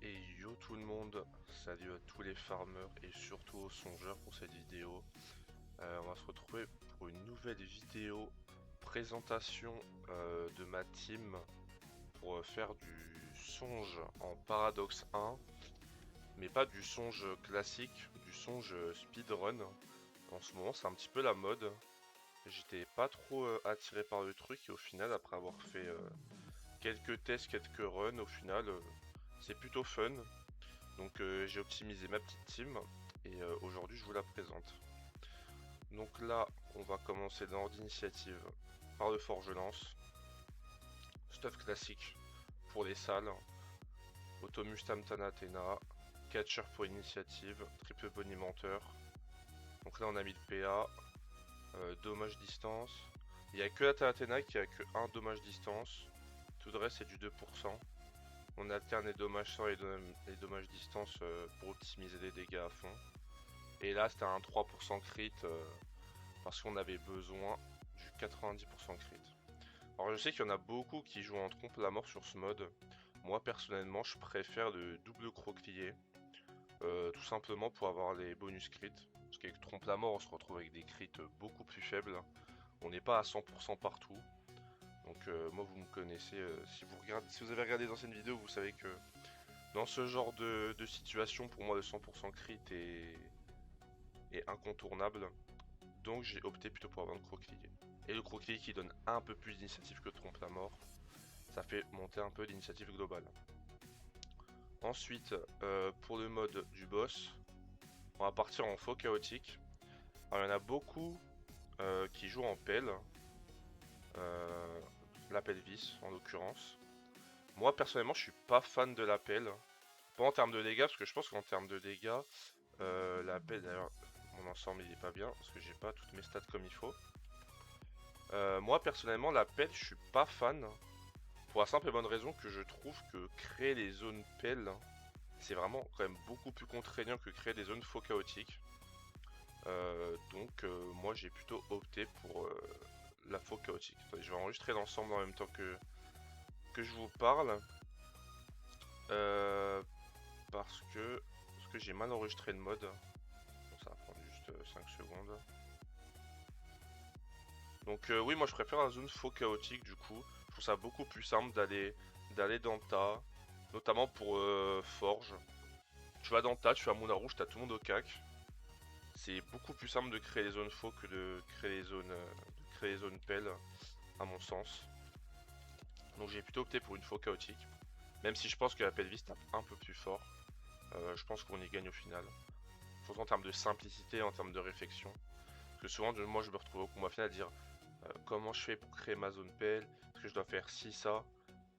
Et yo tout le monde, salut à tous les farmers et surtout aux songeurs pour cette vidéo. On va se retrouver pour une nouvelle vidéo présentation de ma team pour faire du songe en Paradox 1, mais pas du songe classique, du songe speedrun. En ce moment c'est un petit peu la mode. J'étais pas trop attiré par le truc et au final après avoir fait quelques tests, quelques runs, au final c'est plutôt fun. Donc j'ai optimisé ma petite team et aujourd'hui je vous la présente. Donc là on va commencer dans l'ordre d'initiative par le forge-lance. Stuff classique pour les salles. Automus Tamtana Athena. Catcher pour initiative. Triple bonimenteur. Donc là on a mis le PA. Dommage distance. Il n'y a que la Athena qui a que un dommage distance. Tout le reste c'est du 2%. On alterne les dommages sans et les dommages distance pour optimiser les dégâts à fond. Et là c'était un 3% crit parce qu'on avait besoin du 90% crit. Alors je sais qu'il y en a beaucoup qui jouent en trompe la mort sur ce mode. Moi personnellement je préfère le double croquelier. Tout simplement pour avoir les bonus crit. Parce qu'avec trompe la mort on se retrouve avec des crits beaucoup plus faibles. On n'est pas à 100% partout. Donc moi vous me connaissez, si vous avez regardé les anciennes vidéos vous savez que dans ce genre de situation pour moi le 100% crit est incontournable. Donc j'ai opté plutôt pour avoir le croquelier. Et le croquelier qui donne un peu plus d'initiative que trompe la mort. Ça fait monter un peu l'initiative globale. Ensuite, pour le mode du boss, on va partir en faux chaotique. Alors il y en a beaucoup qui jouent en pelle. La pelvis en l'occurrence. Moi personnellement je suis pas fan de la pelle. Pas en termes de dégâts, parce que je pense qu'en termes de dégâts, la pelle d'ailleurs, mon ensemble il est pas bien, parce que j'ai pas toutes mes stats comme il faut. Moi personnellement la pelle je suis pas fan. Pour la simple et bonne raison que je trouve que créer les zones pelles, c'est vraiment quand même beaucoup plus contraignant que créer des zones faux chaotiques. Donc moi j'ai plutôt opté pour la faux chaotique. Attendez, je vais enregistrer l'ensemble en même temps que je vous parle. Euh, parce que j'ai mal enregistré le mode. Bon, ça va prendre juste 5 secondes. Donc oui moi je préfère la zone faux chaotique du coup. Je trouve ça beaucoup plus simple d'aller dans le tas. Notamment pour Forge. Tu vas dans le tas, tu fais un moulin rouge, t'as tout le monde au cac. C'est beaucoup plus simple de créer les zones faux que de créer les zones pelles, à mon sens. Donc j'ai plutôt opté pour une faux chaotique. Même si je pense que la pelvis tape un peu plus fort. Je pense qu'on y gagne au final. Surtout en termes de simplicité, en termes de réflexion. Parce que souvent, moi je me retrouve au combat final à dire comment je fais pour créer ma zone pelle. Est-ce que je dois faire ci, ça.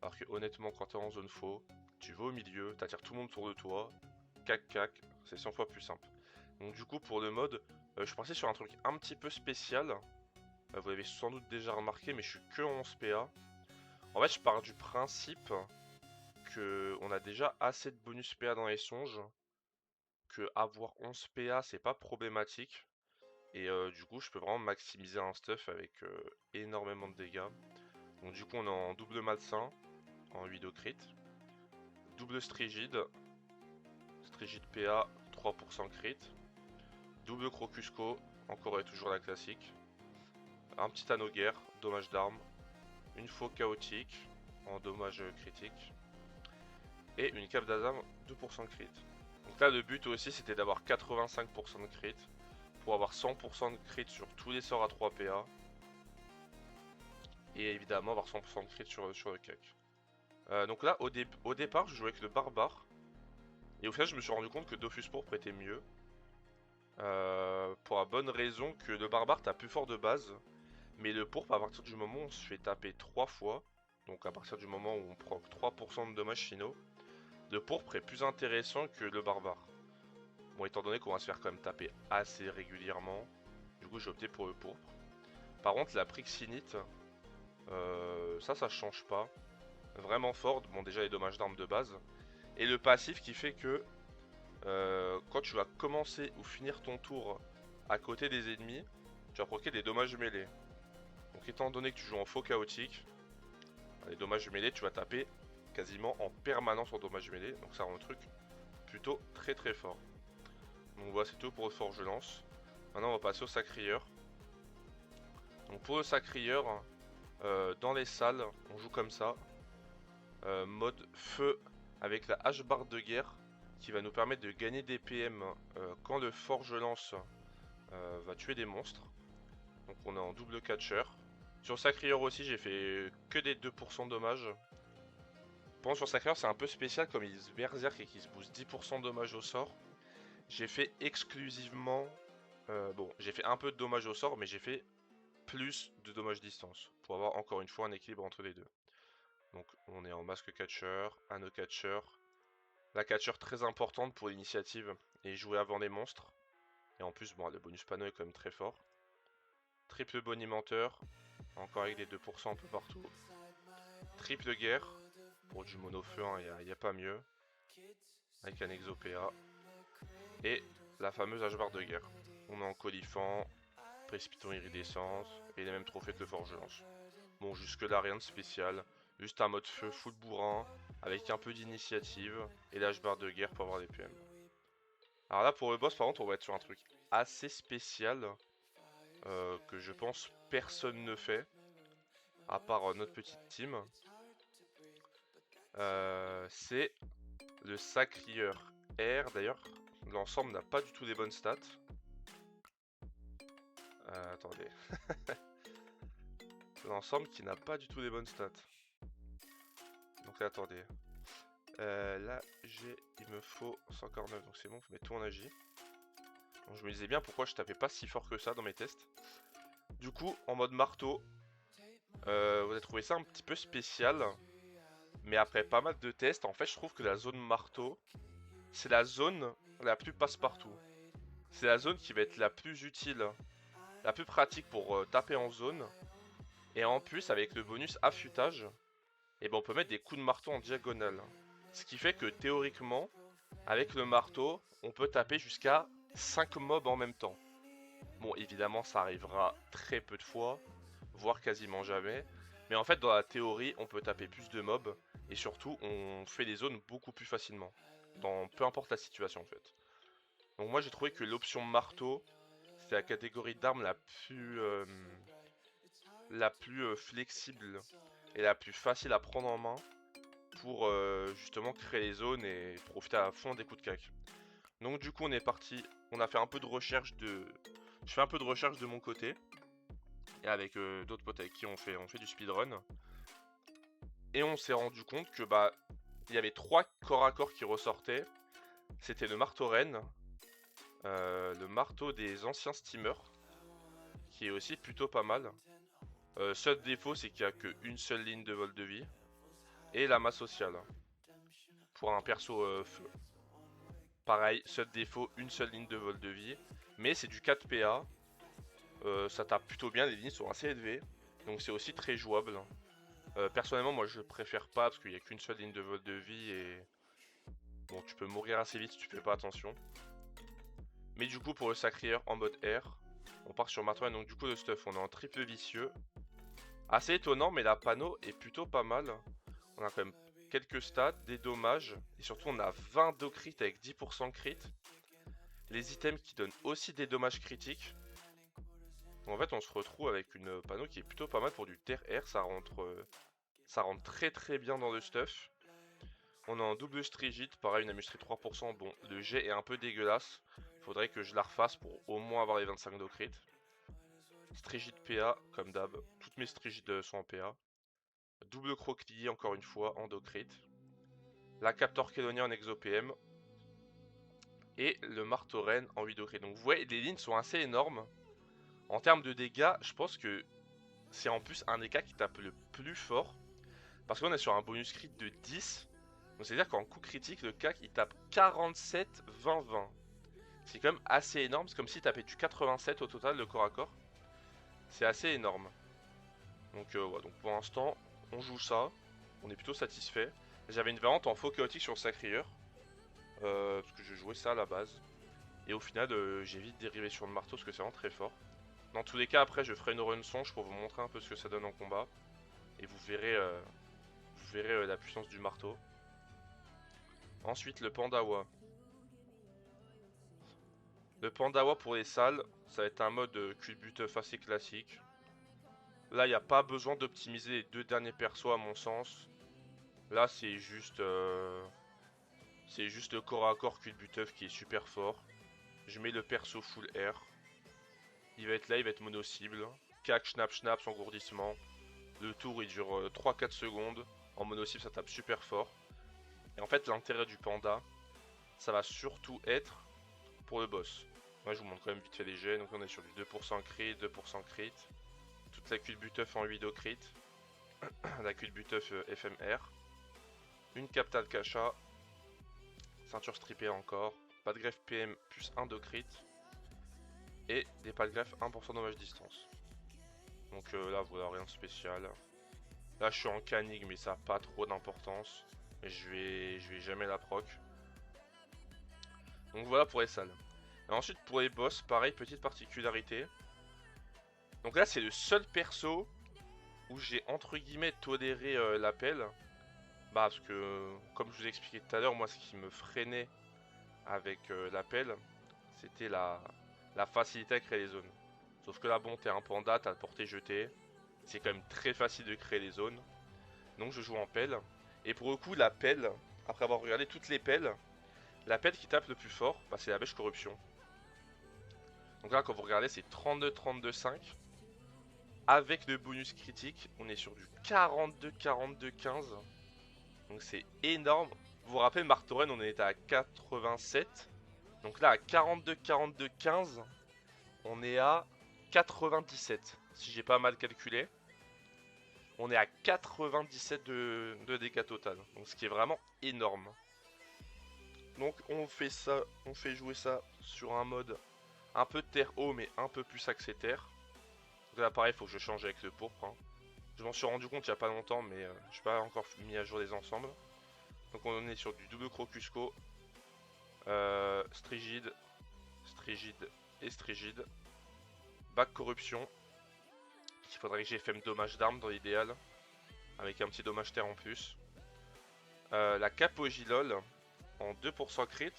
Alors que honnêtement, quand t'es en zone faux, tu vas au milieu, t'attires tout le monde autour de toi. Cac cac, c'est 100 fois plus simple. Donc du coup pour le mode, je suis parti sur un truc un petit peu spécial. Vous l'avez sans doute déjà remarqué mais je suis que 11 PA. En fait je pars du principe que on a déjà assez de bonus PA dans les songes. Que avoir 11 PA c'est pas problématique. Et du coup je peux vraiment maximiser un stuff avec énormément de dégâts. Donc du coup on est en double malsain, en 8 de crit. Double strigide. Strigide PA, 3% crit. Double crocusco, encore et toujours la classique. Un petit anneau guerre, dommage d'armes. Une faux chaotique, en dommage critique. Et une cape d'Azam, 2% de crit. Donc là le but aussi c'était d'avoir 85% de crit. Pour avoir 100% de crit sur tous les sorts à 3 PA. Et évidemment avoir 100% de crit sur le cac. Donc là au départ je jouais avec le barbare. Et au final je me suis rendu compte que Dofus pourpre était mieux. Pour la bonne raison que le barbare t'as plus fort de base. Mais le pourpre, à partir du moment où on se fait taper 3 fois, donc à partir du moment où on prend 3% de dommages finaux, le pourpre est plus intéressant que le barbare. Bon, étant donné qu'on va se faire quand même taper assez régulièrement, du coup j'ai opté pour le pourpre. Par contre, la Prixinite, ça change pas. Vraiment fort, bon déjà les dommages d'armes de base. Et le passif qui fait que quand tu vas commencer ou finir ton tour à côté des ennemis, tu vas provoquer des dommages mêlés. Donc étant donné que tu joues en faux chaotique, les dommages mêlés tu vas taper quasiment en permanence en dommage mêlé. Donc ça rend le truc plutôt très très fort. Donc voilà, c'est tout pour le forge-lance. Maintenant on va passer au sacrieur. Donc pour le sacrieur, dans les salles, on joue comme ça. Mode feu avec la hache-barre de guerre qui va nous permettre de gagner des PM quand le forge-lance va tuer des monstres. Donc on est en double catcher. Sur sacrieur aussi j'ai fait que des 2% de dommages. Bon, sur sacrieur c'est un peu spécial comme il se berserk et qu'il se booste 10% de dommages au sort. J'ai fait exclusivement... bon, j'ai fait un peu de dommages au sort, mais j'ai fait plus de dommages distance. Pour avoir encore une fois un équilibre entre les deux. Donc on est en masque catcher, anneau catcher. La catcher très importante pour l'initiative et jouer avant les monstres. Et en plus, bon, le bonus panneau est quand même très fort. Triple bonimenteur, encore avec des 2% un peu partout. Triple guerre, pour du mono-feu, il n'y a pas mieux. Avec un exopéa. Et la fameuse hache-barre de guerre. On est en colifant, précipitant iridescence, et les mêmes trophées que le forge-lance. Bon, jusque là rien de spécial. Juste un mode feu full bourrin, avec un peu d'initiative, et la hache-barre de guerre pour avoir des PM. Alors là pour le boss par contre on va être sur un truc assez spécial. Que je pense personne ne fait. À part notre petite team. C'est le sacrieur R. D'ailleurs, l'ensemble n'a pas du tout des bonnes stats. Attendez. L'ensemble qui n'a pas du tout des bonnes stats. Donc là, attendez. Là, il me faut 149, donc c'est bon, faut mettre tout en agi. Donc je me disais bien pourquoi je tapais pas si fort que ça dans mes tests. Du coup, en mode marteau, vous avez trouvé ça un petit peu spécial. Mais après pas mal de tests, en fait, je trouve que la zone marteau, c'est la zone la plus passe-partout. C'est la zone qui va être la plus utile, la plus pratique pour taper en zone. Et en plus, avec le bonus affûtage, et ben on peut mettre des coups de marteau en diagonale. Ce qui fait que théoriquement, avec le marteau, on peut taper jusqu'à 5 mobs en même temps. Bon, évidemment, ça arrivera très peu de fois, voire quasiment jamais. Mais en fait, dans la théorie, on peut taper plus de mobs. Et surtout, on fait les zones beaucoup plus facilement. Dans peu importe la situation, en fait. Donc moi, j'ai trouvé que l'option marteau, c'est la catégorie d'armes la plus flexible et la plus facile à prendre en main pour justement créer les zones et profiter à fond des coups de cac. Donc du coup, on est parti. On a fait un peu de recherche de... Je fais un peu de recherche de mon côté. Et avec d'autres potes avec qui on fait du speedrun. Et on s'est rendu compte que bah il y avait 3 corps à corps qui ressortaient. C'était le marteau reine, le marteau des anciens steamers, qui est aussi plutôt pas mal. Seul défaut c'est qu'il n'y a qu'une seule ligne de vol de vie. Et la masse sociale. Pour un perso feu. Pareil, seul défaut, une seule ligne de vol de vie. Mais c'est du 4 PA. Ça tape plutôt bien, les lignes sont assez élevées. Donc c'est aussi très jouable. Personnellement, moi je préfère pas parce qu'il n'y a qu'une seule ligne de vol de vie et bon, tu peux mourir assez vite si tu fais pas attention. Mais du coup, pour le sacrieur en mode R, on part sur marteau. Donc du coup, le stuff, on est en triple vicieux. Assez étonnant, mais la panneau est plutôt pas mal. On a quand même quelques stats, des dommages et surtout on a 20 de crit avec 10% crit. Les items qui donnent aussi des dommages critiques. Donc en fait, on se retrouve avec une panneau qui est plutôt pas mal pour du terre R. Ça rentre très très bien dans le stuff. On est en double strigite, pareil une amuserie 3%, bon le jet est un peu dégueulasse. Faudrait que je la refasse pour au moins avoir les 25 de crit. Strigite PA, comme d'hab, toutes mes strigites sont en PA. Double croquis encore une fois en docrit. La Captor Kelonia en exo-PM. Et le marteau reine en 8 docrit. Donc vous voyez, les lignes sont assez énormes. En termes de dégâts, je pense que c'est en plus un des cas qui tape le plus fort. Parce qu'on est sur un bonus crit de 10. Donc c'est à dire qu'en coup critique, le CAC il tape 47, 20, 20. C'est quand même assez énorme. C'est comme s'il tapait du 87 au total, le corps à corps. C'est assez énorme. Donc, ouais, donc pour l'instant, on joue ça. On est plutôt satisfait. J'avais une variante en faux chaotique sur le sacrieur. Parce que je jouais ça à la base. Et au final, j'ai vite dérivé sur le marteau parce que c'est vraiment très fort. Dans tous les cas, après, je ferai une run songe pour vous montrer un peu ce que ça donne en combat. Et vous verrez verrez la puissance du marteau. Ensuite le Pandawa. Le Pandawa pour les salles, ça va être un mode culbuteuf assez classique. Là, il n'y a pas besoin d'optimiser les deux derniers persos à mon sens. Là, c'est juste le corps à corps culbuteuf qui est super fort. Je mets le perso full air. Il va être là, il va être mono-cible. Cac, schnapp, schnapp, engourdissement. Le tour il dure 3-4 secondes. En mono-cible, ça tape super fort. Et en fait, l'intérêt du panda, ça va surtout être pour le boss. Moi, je vous montre quand même vite fait les jets. Donc, on est sur du 2% crit, 2% crit. Toute la culbuteuf en 8 de crit. La culbuteuf FMR. Une captale cacha. Ceinture strippée encore. Pas de greffe PM plus 1 de crit. Et des pas de greffe 1% dommage distance. Donc là, voilà, rien de spécial. Là, je suis en canig, mais ça n'a pas trop d'importance. Mais je vais jamais la proc. Donc voilà pour les salles. Et ensuite, pour les boss, pareil, petite particularité. Donc là, c'est le seul perso où j'ai entre guillemets toléré l'appel. Bah, parce que, comme je vous ai expliqué tout à l'heure, moi, ce qui me freinait avec l'appel, c'était la facilité à créer les zones. Sauf que là, bon, t'es un panda, t'as le porté-jeté. C'est quand même très facile de créer les zones. Donc je joue en pelle. Et pour le coup, la pelle, après avoir regardé toutes les pelles, la pelle qui tape le plus fort, bah, c'est la bêche corruption. Donc là, quand vous regardez, c'est 32-32-5. Avec le bonus critique, on est sur du 42-42-15. Donc c'est énorme. Vous vous rappelez, Martoren, on était à 87. Donc là, à 42-42-15, on est à 97. Si j'ai pas mal calculé. On est à 97 de dégâts total. Donc ce qui est vraiment énorme. Donc on fait ça, on fait jouer ça sur un mode un peu terre haut mais un peu plus axé terre. Donc là pareil, il faut que je change avec le pourpre. Hein. Je m'en suis rendu compte il n'y a pas longtemps mais je n'ai pas encore mis à jour les ensembles. Donc on est sur du double crocusco, strigide, strigide et strigide. Bac corruption. Il faudrait que j'ai fait dommage d'armes dans l'idéal. Avec un petit dommage terre en plus. La capogilol en 2% crit.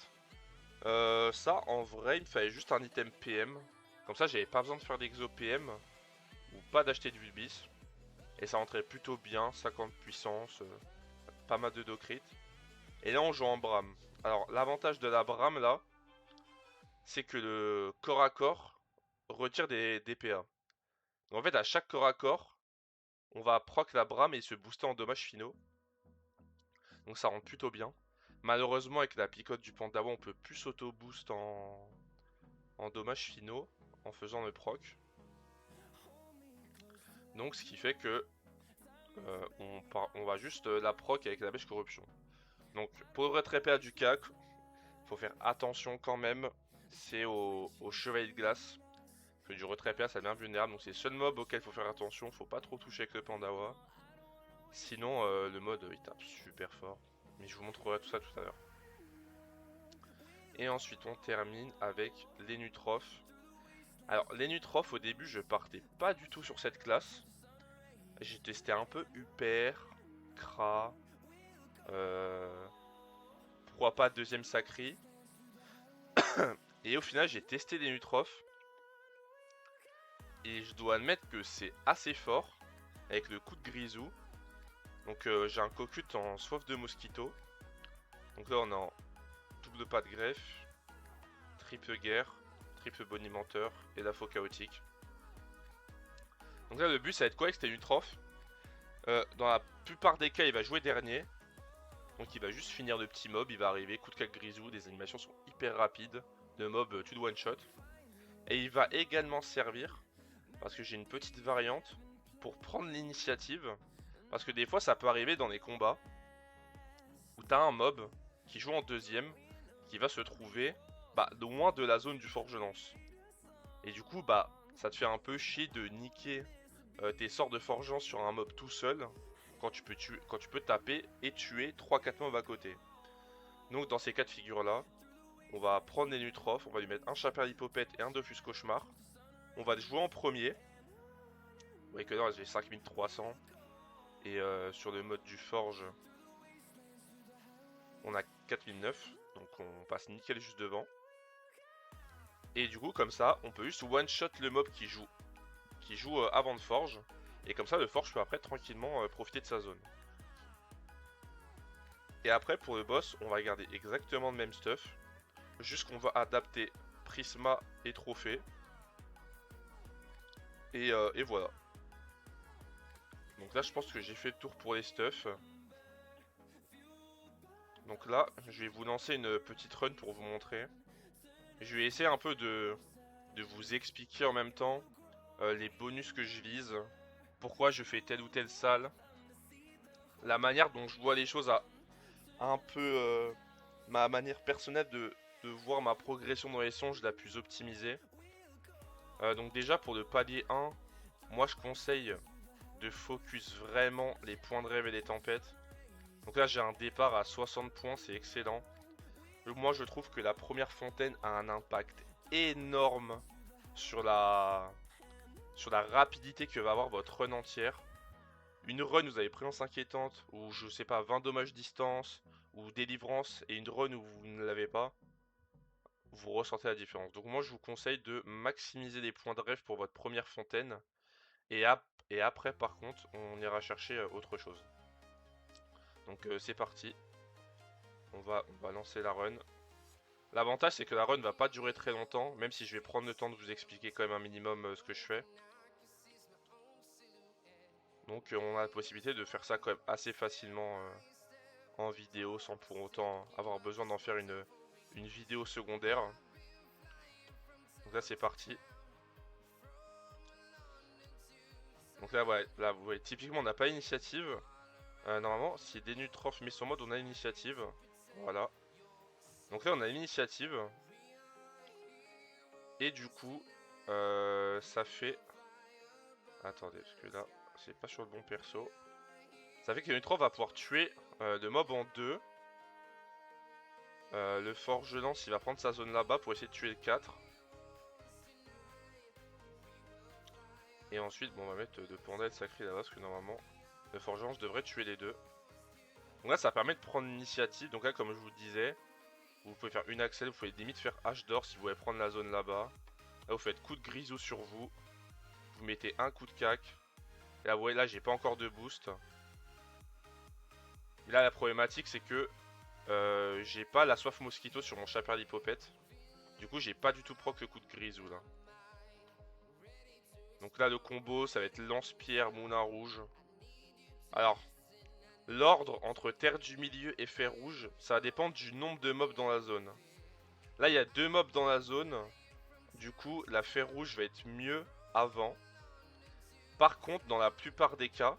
Ça en vrai il me fallait juste un item PM. Comme ça j'avais pas besoin de faire d'exo PM. Ou pas d'acheter de Vulbis. Et ça rentrait plutôt bien, 50 puissance, pas mal de do crit. Et là on joue en Bram. Alors l'avantage de la Bram là, c'est que le corps à corps retire des DPA. Donc en fait à chaque corps à corps, on va proc la Bram et se booster en dommages finaux. Donc ça rentre plutôt bien. Malheureusement avec la picote du Pandawa on peut plus s'auto-boost en dommages finaux en faisant le proc. Donc ce qui fait que on va juste la proc avec la bêche corruption. Donc pour le retrait du CAC, faut faire attention quand même, c'est au chevalier de glace. Que du retrait PA ça devient vulnérable, donc c'est le seul mob auquel il faut faire attention, faut pas trop toucher avec le Pandawa. Sinon le mode il tape super fort. Mais je vous montrerai tout ça tout à l'heure. Et ensuite on termine avec les Nutrophes. Alors les Nutrophes au début je partais pas du tout sur cette classe. J'ai testé un peu Uper, Kra, pourquoi pas deuxième Sacri. Et au final j'ai testé les Nutrophes. Et je dois admettre que c'est assez fort avec le coup de Grisou. Donc j'ai un cocut en soif de mosquito. Donc là on est en double pas de greffe, triple guerre, triple bonimenteur et la faux chaotique. Donc là le but ça va être quoi avec cette Nutrophe? Dans la plupart des cas il va jouer dernier. Donc il va juste finir de petits mobs, il va arriver, coup de 4 grisou, les animations sont hyper rapides. Le mob tue de one shot. Et il va également servir, parce que j'ai une petite variante, pour prendre l'initiative. Parce que des fois ça peut arriver dans les combats où t'as un mob qui joue en deuxième, qui va se trouver loin de la zone du forge-lance. Et du coup ça te fait un peu chier de niquer tes sorts de forgeance sur un mob tout seul quand tu peux taper et tuer 3-4 mobs à côté. Donc dans ces cas de figure là, on va prendre les Nutrophes, on va lui mettre un Chaperlipopette et un Dofus Cauchemar. On va jouer en premier. Vous voyez que là j'ai 5300. Et sur le mode du forge, on a 4009, donc on passe nickel juste devant. Et du coup, comme ça, on peut juste one-shot le mob qui joue avant de forge. Et comme ça, le forge peut après tranquillement profiter de sa zone. Et après, pour le boss, on va garder exactement le même stuff. Juste qu'on va adapter Prisma et Trophée. Et voilà. Donc là, je pense que j'ai fait le tour pour les stuffs. Donc là, je vais vous lancer une petite run pour vous montrer. Je vais essayer un peu de vous expliquer en même temps les bonus que je vise, pourquoi je fais telle ou telle salle, la manière dont je vois les choses à un peu ma manière personnelle de voir ma progression dans les songes la plus optimisée. Donc déjà pour le palier 1, moi je conseille de focus vraiment les points de rêve et les tempêtes. Donc là j'ai un départ à 60 points, c'est excellent. Moi je trouve que la première fontaine a un impact énorme sur la rapidité que va avoir votre run entière. Une run où vous avez présence inquiétante, ou je sais pas, 20 dommages distance, ou délivrance, et une run où vous ne l'avez pas, vous ressentez la différence. Donc moi je vous conseille de maximiser les points de rêve pour votre première fontaine, et, et après par contre on ira chercher autre chose. Donc c'est parti, on va lancer la run. L'avantage c'est que la run va pas durer très longtemps, même si je vais prendre le temps de vous expliquer quand même un minimum ce que je fais. Donc on a la possibilité de faire ça quand même assez facilement en vidéo sans pour autant avoir besoin d'en faire une vidéo secondaire. Donc là c'est parti. Donc là ouais, là vous voyez typiquement on n'a pas initiative. Normalement si Denutrof met son mode on a initiative. Voilà. Donc là on a l'initiative. Et du coup ça fait... Attendez parce que là c'est pas sur le bon perso. Ça fait que Denutrof va pouvoir tuer le mob en deux. Le forge lance il va prendre sa zone là-bas pour essayer de tuer le 4. Et ensuite bon on va mettre de Pandale sacré là-bas parce que normalement le forgeron devrait tuer les deux. Donc là ça permet de prendre l'initiative. Donc là comme je vous disais, vous pouvez faire une axelle, vous pouvez limite faire H d'or si vous voulez prendre la zone là-bas. Là vous faites coup de grisou sur vous. Vous mettez un coup de cac. Et là vous voyez là j'ai pas encore de boost. Et là la problématique c'est que j'ai pas la soif mosquito sur mon chaper d'hypopète. Du coup j'ai pas du tout proc le coup de grisou là. Donc là le combo ça va être lance-pierre, moulin rouge. Alors l'ordre entre terre du milieu et fer rouge, ça va dépendre du nombre de mobs dans la zone. Là, il y a deux mobs dans la zone. Du coup, la fer rouge va être mieux avant. Par contre, dans la plupart des cas,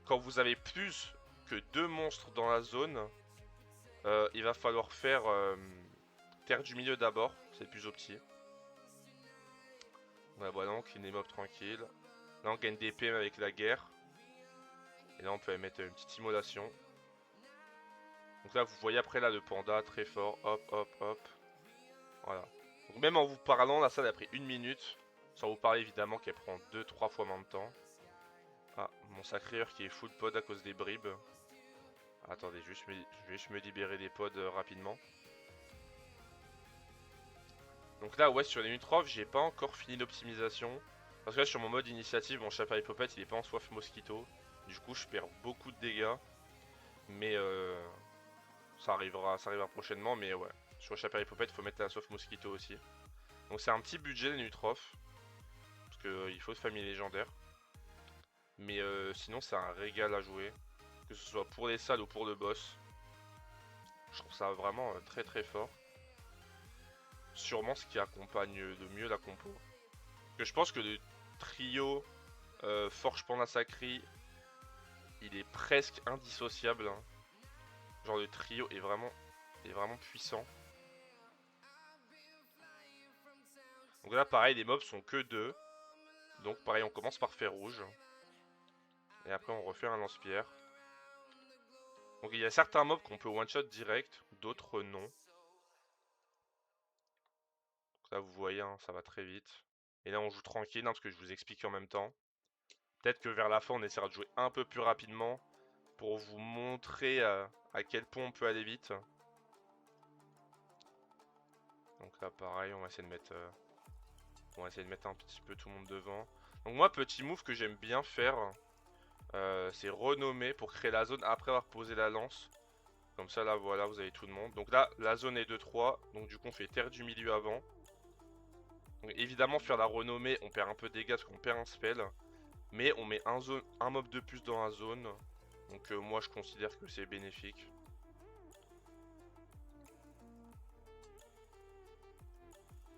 quand vous avez plus que deux monstres dans la zone, il va falloir faire terre du milieu d'abord. C'est plus opti. Ouais, voilà, on clean les mobs tranquille. Là, on gagne des PM avec la guerre. Et là, on peut mettre une petite immolation. Donc là, vous voyez après là le panda très fort. Hop, hop, hop. Voilà. Donc même en vous parlant, là, ça a pris une minute. Sans vous parler évidemment qu'elle prend 2-3 fois moins de temps. Ah, mon sacré qui est full pod à cause des bribes. Attendez, je vais juste me libérer des pods rapidement. Donc là, ouais, sur les Nutrov, j'ai pas encore fini l'optimisation. Parce que là, sur mon mode initiative, mon chaper hypopète, il est pas en soif mosquito. Du coup, je perds beaucoup de dégâts. Mais ça arrivera prochainement. Mais ouais, sur le chaper hypopète, il faut mettre la soif mosquito aussi. Donc c'est un petit budget les Nutrov. Parce qu'il faut de famille légendaire. Mais sinon, c'est un régal à jouer. Que ce soit pour les salles ou pour le boss. Je trouve ça vraiment très très fort. Sûrement ce qui accompagne le mieux la compo. Que je pense que le trio Forge Panda Sacré, il est presque indissociable. Hein. Genre le trio est vraiment puissant. Donc là pareil, les mobs sont que deux. Donc pareil, on commence par fer rouge. Et après on refait un lance-pierre. Donc il y a certains mobs qu'on peut one-shot direct, d'autres non. Donc là vous voyez, hein, ça va très vite. Et là on joue tranquille, hein, parce que je vous explique en même temps. Peut-être que vers la fin on essaiera de jouer un peu plus rapidement pour vous montrer à quel point on peut aller vite. Donc là pareil, on va essayer de mettre un petit peu tout le monde devant. Donc moi, petit move que j'aime bien faire, c'est renommer pour créer la zone après avoir posé la lance. Comme ça là voilà, vous avez tout le monde. Donc là la zone est de 3, donc du coup on fait terre du milieu avant. Donc évidemment faire la renommée, on perd un peu de dégâts parce qu'on perd un spell. Mais on met un mob de plus dans la zone. Donc moi je considère que c'est bénéfique.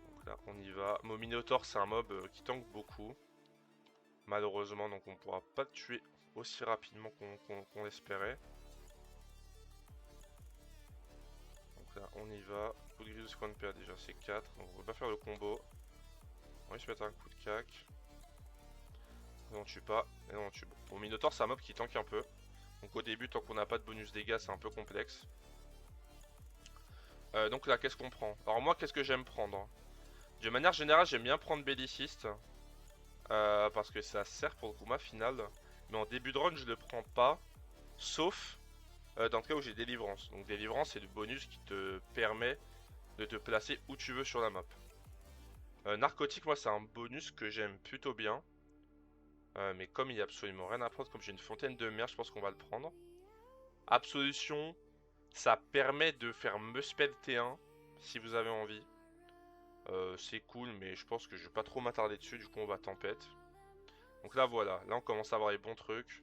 Donc là on y va. Minotaur c'est un mob qui tank beaucoup. Malheureusement donc on pourra pas le tuer aussi rapidement qu'on l'espérait. Donc là on y va. Coup de grise de squad PA déjà c'est 4. Donc on va pas faire le combo. On va se mettre un coup de cac. Et on tue pas. Et non on tue. Bon Minotaur c'est un mob qui tank un peu. Donc au début tant qu'on n'a pas de bonus dégâts c'est un peu complexe. Donc là qu'est-ce qu'on prend? Alors moi qu'est-ce que j'aime prendre? De manière générale j'aime bien prendre Belliciste. Parce que ça sert pour le Kuma final. Mais en début de run je le prends pas. Sauf dans le cas où j'ai délivrance. Donc délivrance c'est le bonus qui te permet de te placer où tu veux sur la map. Narcotique moi c'est un bonus que j'aime plutôt bien. Mais comme il n'y a absolument rien à prendre, comme j'ai une fontaine de mer, je pense qu'on va le prendre. Absolution, ça permet de faire Muspel T1 si vous avez envie. C'est cool mais je pense que je vais pas trop m'attarder dessus, du coup on va tempête. Donc là voilà, là on commence à avoir les bons trucs.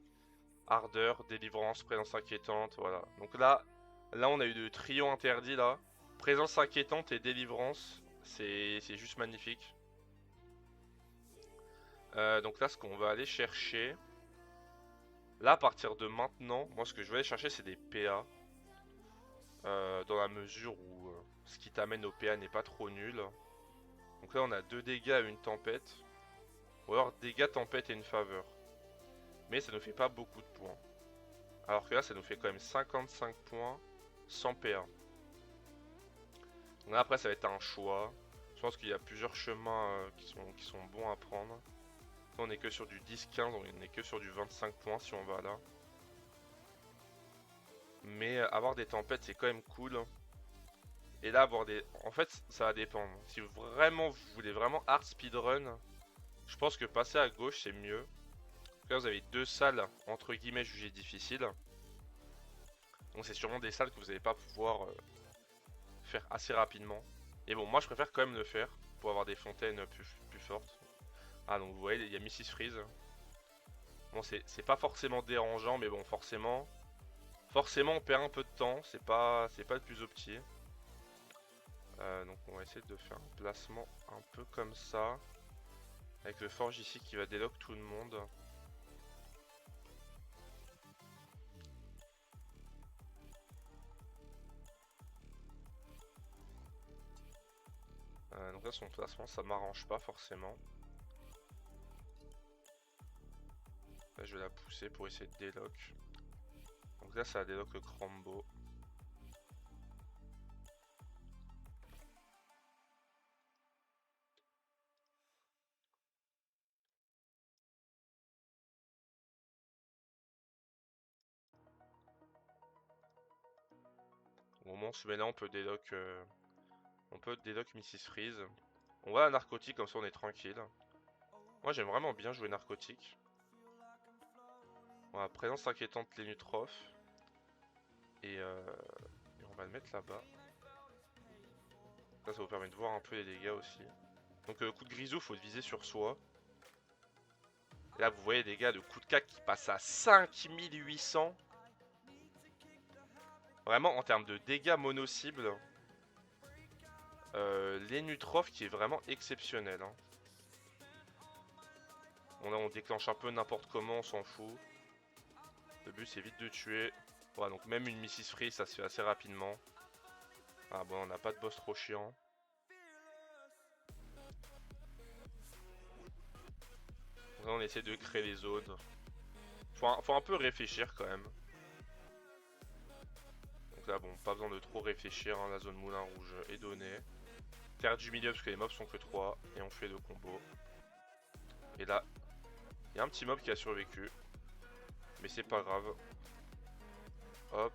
Ardeur, délivrance, présence inquiétante, voilà. Donc là on a eu le trio interdit là. Présence inquiétante et délivrance, c'est juste magnifique. Donc là ce qu'on va aller chercher, là à partir de maintenant, moi ce que je vais aller chercher c'est des PA. Dans la mesure où ce qui t'amène au PA n'est pas trop nul. Donc là on a 2 dégâts à une tempête. Ou alors dégâts, tempête et une faveur. Mais ça nous fait pas beaucoup de points. Alors que là ça nous fait quand même 55 points sans PA. Donc là, après ça va être un choix. Je pense qu'il y a plusieurs chemins qui sont bons à prendre. Là, on est que sur du 10-15, on est que sur du 25 points si on va là. Mais avoir des tempêtes c'est quand même cool. Et là avoir des... En fait ça va dépendre. Si vous voulez vraiment hard speedrun, je pense que passer à gauche c'est mieux. Là vous avez 2 salles entre guillemets jugées difficiles. Donc c'est sûrement des salles que vous n'allez pas pouvoir faire assez rapidement. Et bon moi je préfère quand même le faire pour avoir des fontaines plus fortes. Ah donc vous voyez il y a Mrs Freeze. Bon c'est pas forcément dérangeant mais bon forcément on perd un peu de temps. C'est pas le plus opti. Donc on va essayer de faire un placement un peu comme ça. Avec le forge ici qui va délock tout le monde. Donc là son placement ça m'arrange pas forcément. Là je vais la pousser pour essayer de délock. Donc là ça délock le Crambo. Au moment où on se met là on peut délock Mrs Freeze. On va à narcotique comme ça on est tranquille. Moi j'aime vraiment bien jouer narcotique. Voilà, présence inquiétante Lénutrof. Et on va le mettre là-bas. Ça vous permet de voir un peu les dégâts aussi. Donc coup de grisou faut le viser sur soi. Et là vous voyez les dégâts de coup de cac qui passent à 5800. Vraiment en termes de dégâts mono-cible. Lénutrof qui est vraiment exceptionnel. Hein. On déclenche un peu n'importe comment, on s'en fout. Le but c'est vite de tuer. Voilà, donc même une Mrs Free ça se fait assez rapidement. Ah bon on n'a pas de boss trop chiant. Là on essaie de créer les zones. Faut un peu réfléchir quand même. Donc là bon pas besoin de trop réfléchir, hein. La zone moulin rouge est donnée. Terre du milieu parce que les mobs sont que 3 et on fait le combo. Et là Il y a un petit mob qui a survécu. Mais c'est pas grave. Hop.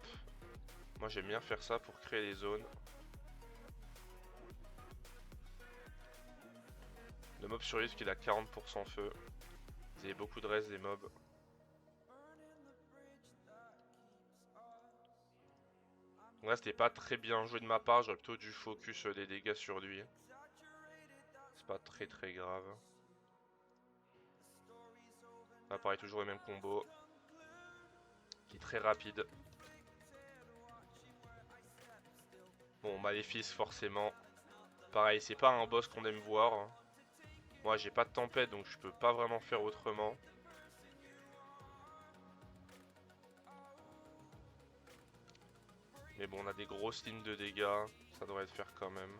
Moi j'aime bien faire ça pour créer les zones. Le mob survit parce qu'il a 40% feu. Vous avez beaucoup de reste des mobs. Donc là c'était pas très bien joué de ma part, j'aurais plutôt dû focus des dégâts sur lui. C'est pas très grave. Là pareil, toujours le même combo. Qui est très rapide. Bon, Maléfice forcément. Pareil, c'est pas un boss qu'on aime voir. Moi j'ai pas de tempête donc je peux pas vraiment faire autrement. Mais bon, on a des grosses lignes de dégâts. Ça devrait être faire quand même.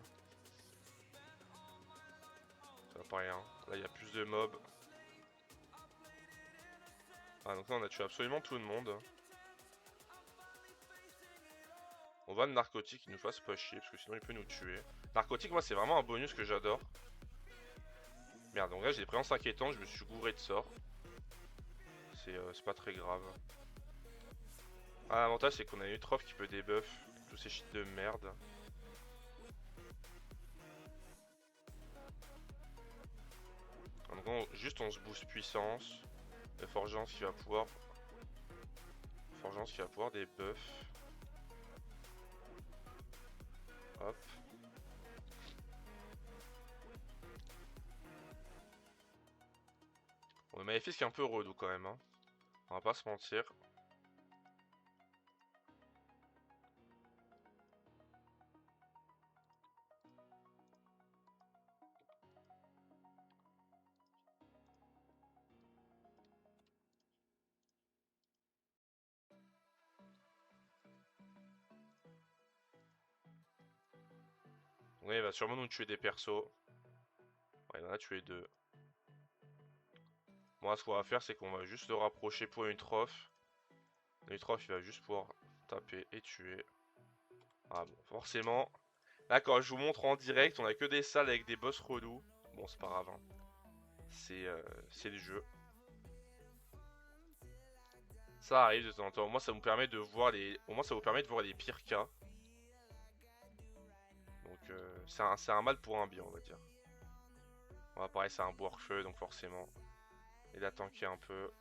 Ça va pas rien. Là il y a plus de mobs. Ah donc là on a tué absolument tout le monde. On va le narcotique, il nous fasse pas chier parce que sinon il peut nous tuer. Narcotique, moi c'est vraiment un bonus que j'adore. Merde, donc là j'ai des présences inquiétantes, je me suis gouré de sorts. C'est pas très grave. Ah, l'avantage c'est qu'on a une Utrof qui peut debuff tous ces shit de merde. Donc juste on se booste puissance. Le Forgeance qui va pouvoir. Forgeance qui va pouvoir des buffs. Hop. Bon, le Maléfice qui est un peu relou quand même, hein. On va pas se mentir. Oui, il va sûrement nous tuer des persos. Ouais, il en a tué deux. Moi, ce qu'on va faire, c'est qu'on va juste le rapprocher pour une trophe. Une trophe, il va juste pouvoir taper et tuer. Ah bon, forcément. Là, quand je vous montre en direct, on a que des salles avec des boss relous. Bon, c'est pas grave, hein. C'est le jeu. Ça arrive de temps en temps. Moi, ça vous permet de voir les. Au moins, ça vous permet de voir les pires cas. Donc, c'est un mal pour un bien, on va dire. Bon, pareil, c'est un bourre-feu, donc forcément. Il a tanké un peu.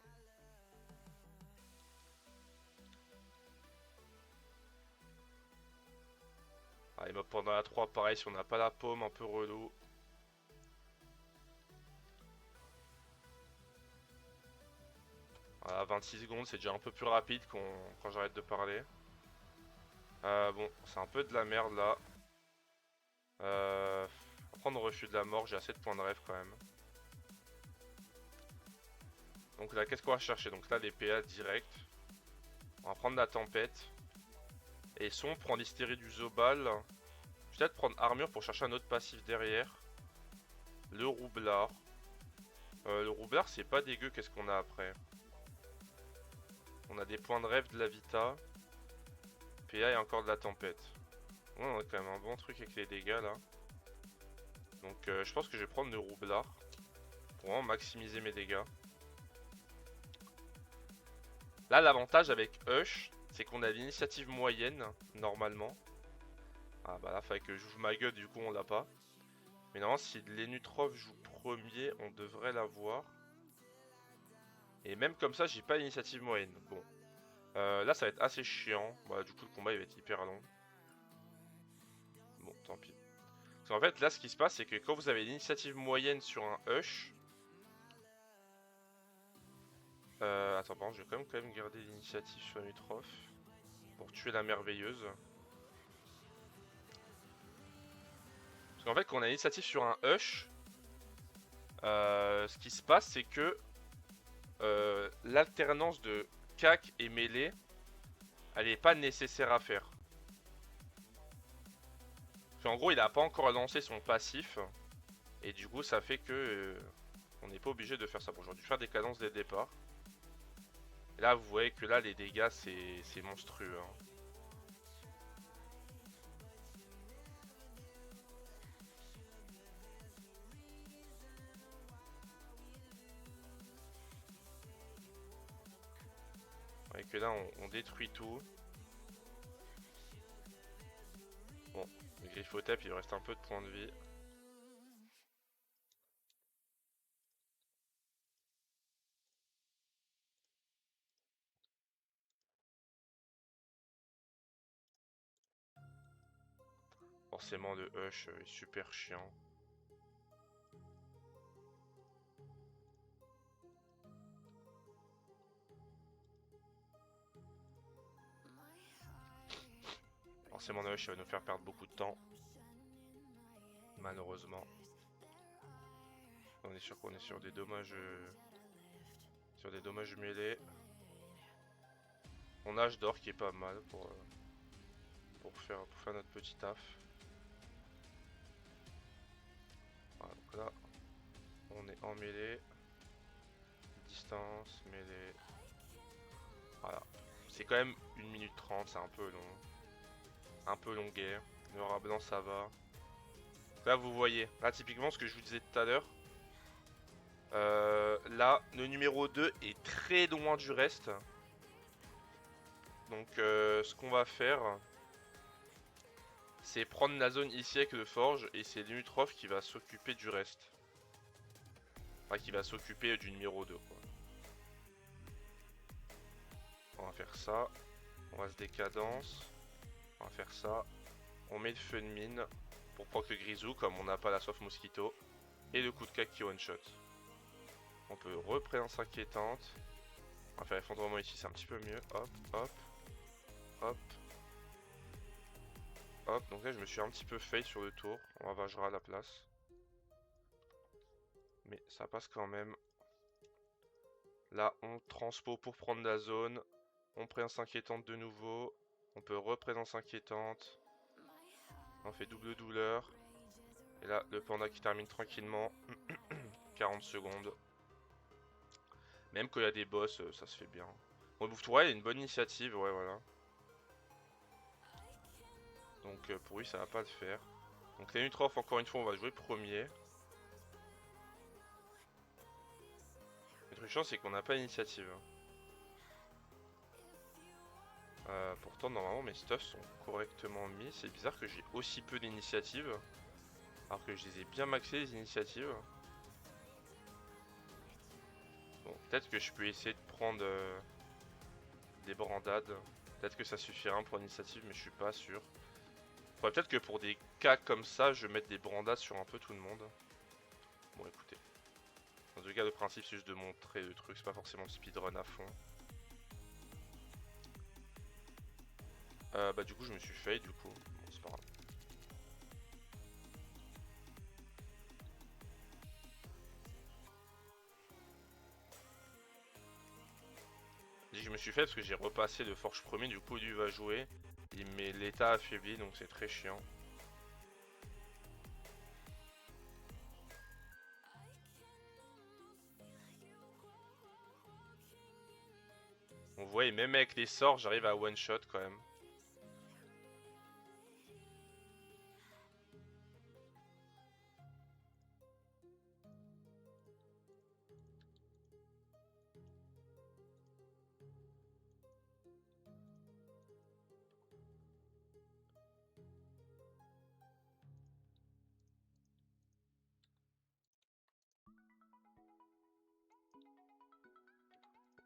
Allez, mob pendant la 3, pareil, si on n'a pas la paume, un peu relou. Voilà, 26 secondes, c'est déjà un peu plus rapide quand j'arrête de parler. Bon, c'est un peu de la merde là. On va prendre refus de la mort, j'ai assez de points de rêve quand même. Donc là, qu'est-ce qu'on va chercher? Donc là, les PA direct. On va prendre la tempête. Et son, prend l'hystérie du Zobal. Peut-être prendre armure pour chercher un autre passif derrière. Le roublard. Le roublard, c'est pas dégueu, qu'est-ce qu'on a après? On a des points de rêve de la Vita. PA et encore de la tempête. Ouais, on a quand même un bon truc avec les dégâts là. Donc je pense que je vais prendre le roublard. Pour vraiment maximiser mes dégâts. Là, l'avantage avec Hush, c'est qu'on a l'initiative moyenne, normalement. Ah bah là, fallait que je joue ma gueule, du coup on l'a pas. Mais normalement, si Lenutrov joue premier, on devrait l'avoir. Et même comme ça, j'ai pas l'initiative moyenne. Bon. Là, ça va être assez chiant. Voilà, du coup, le combat il va être hyper long. Bon, tant pis. Parce qu'en fait, là, ce qui se passe, c'est que quand vous avez l'initiative moyenne sur un Hush. Attends, pardon, je vais quand même garder l'initiative sur Nutrof. Pour tuer la merveilleuse. Parce qu'en fait, quand on a l'initiative sur un Hush, ce qui se passe, c'est que l'alternance de cac et mêlée, elle n'est pas nécessaire à faire. En gros, il n'a pas encore lancé son passif. Et du coup, ça fait que on n'est pas obligé de faire ça. Bon, j'aurais dû faire des cadences dès le départ. Et là, vous voyez que là, les dégâts, c'est monstrueux. Hein. que là on détruit tout. Bon, le Griffotep il reste un peu de points de vie. Forcément le Hush est super chiant. Forcément le Hush va nous faire perdre beaucoup de temps. Malheureusement. On est sûr qu'on est sur des dommages mêlés. On a H d'or qui est pas mal pour faire notre petit taf. Voilà, donc là on est en mêlée. Distance, mêlée. Voilà. C'est quand même 1 minute 30, c'est un peu long. Un peu longuet. Le rat blanc ça va. Là vous voyez, là typiquement ce que je vous disais tout à l'heure. Là, le numéro 2 est très loin du reste. Donc ce qu'on va faire, c'est prendre la zone ici avec le forge et c'est Limitrof qui va s'occuper du reste. Enfin qui va s'occuper du numéro 2 quoi. On va faire ça. On va se décadence. On va faire ça. On met le feu de mine pour proc le grisou comme on n'a pas la soif mosquito. Et le coup de cac qui one shot. On peut représence inquiétante. On va faire effondrement ici, c'est un petit peu mieux. Hop, hop, hop. Hop, donc là je me suis un petit peu fail sur le tour. On va Vajra à la place. Mais ça passe quand même. Là on transpo pour prendre la zone. On présence inquiétante de nouveau. On peut représence inquiétante. On fait double douleur. Et là le panda qui termine tranquillement. 40 secondes. Même quand il y a des boss, ça se fait bien. Bon, le Bouffe-Tourelle il a une bonne initiative, ouais voilà. Donc pour lui ça va pas le faire. Donc les Nutrof encore une fois on va jouer premier. Le truc chiant c'est qu'on n'a pas l'initiative. Pourtant normalement mes stuffs sont correctement mis. C'est bizarre que j'ai aussi peu d'initiatives. Alors que je les ai bien maxées les initiatives. Bon, peut-être que je peux essayer de prendre des brandades. Peut-être que ça suffira pour l'initiative mais je suis pas sûr. Faudrait peut-être que pour des cas comme ça je mette des brandades sur un peu tout le monde. Bon écoutez. Dans tout cas le principe c'est juste de montrer le truc, c'est pas forcément le speedrun à fond. Bah du coup je me suis fait du coup. Bon, c'est pas grave. Je me suis fait parce que j'ai repassé le forge premier, du coup lui va jouer. Il met l'état affaibli donc c'est très chiant. On voit et même avec les sorts j'arrive à one shot quand même.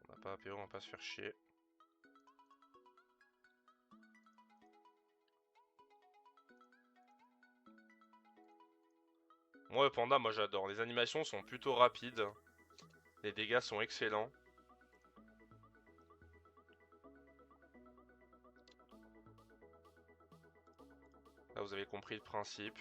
On n'a pas APO, on va pas se faire chier. Moi le panda, moi j'adore. Les animations sont plutôt rapides. Les dégâts sont excellents. Là vous avez compris le principe.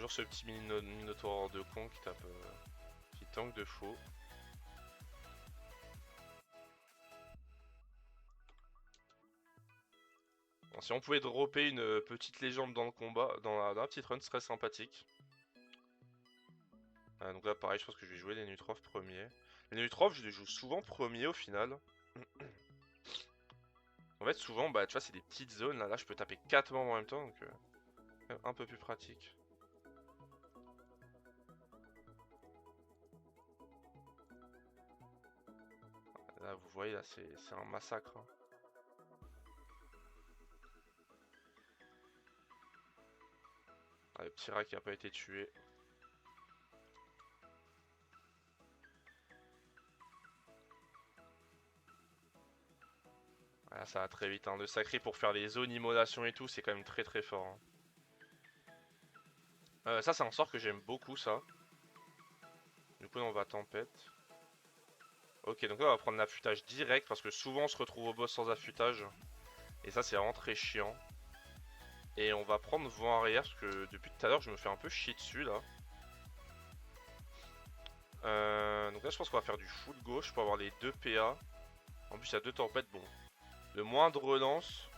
toujours ce petit minotaure de con qui tape, qui tank de faux. Bon, si on pouvait dropper une petite légende dans le combat, dans la petite run, ce serait sympathique. Donc là pareil, je pense que je vais jouer les Nutrof premier. Les Nutrof, je les joue souvent premier au final. En fait souvent, bah tu vois, c'est des petites zones, là je peux taper 4 membres en même temps, donc un peu plus pratique. Là vous voyez, là c'est un massacre. Hein. Ah, le petit rat qui a pas été tué. Ah, ça va très vite, hein. Le sacré pour faire les zones immolation et tout, c'est quand même très très fort. Hein. Ça c'est un sort que j'aime beaucoup ça. Du coup on va tempête. Ok, donc là on va prendre l'affûtage direct parce que souvent on se retrouve au boss sans affûtage. Et ça c'est vraiment très chiant. Et on va prendre vent arrière parce que depuis tout à l'heure je me fais un peu chier dessus là. Donc là je pense qu'on va faire du full gauche pour avoir les 2 PA. En plus il y a 2 tempêtes, bon. Le moindre relance,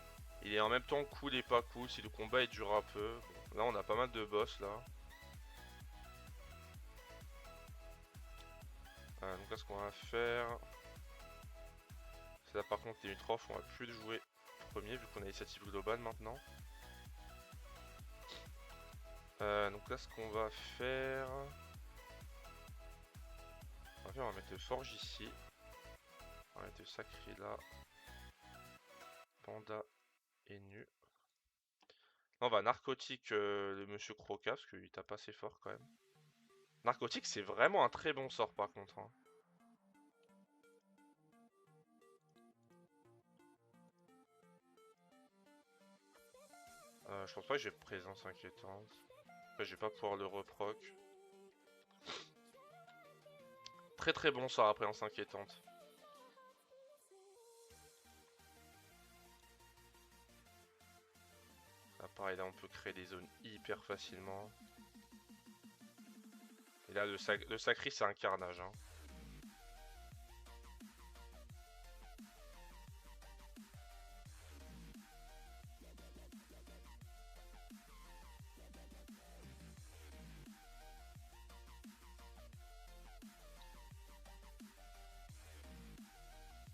il est en même temps cool et pas cool si le combat il dure un peu. Bon, là on a pas mal de boss là. Donc là ce qu'on va faire... C'est là par contre les Utrof on va plus le jouer premier vu qu'on a l'initiative globale maintenant. Donc là ce qu'on va faire... On va mettre le forge ici. On va mettre le sacré là. Panda et nu. Là, on va narcotique le monsieur Croca parce qu'il tape assez fort quand même. Narcotique c'est vraiment un très bon sort par contre. Hein. Je pense pas que j'ai présence inquiétante. Après je vais pas pouvoir le reproc. Très très bon sort à présence inquiétante. Là pareil là on peut créer des zones hyper facilement. Et là le sacré c'est un carnage. Hein.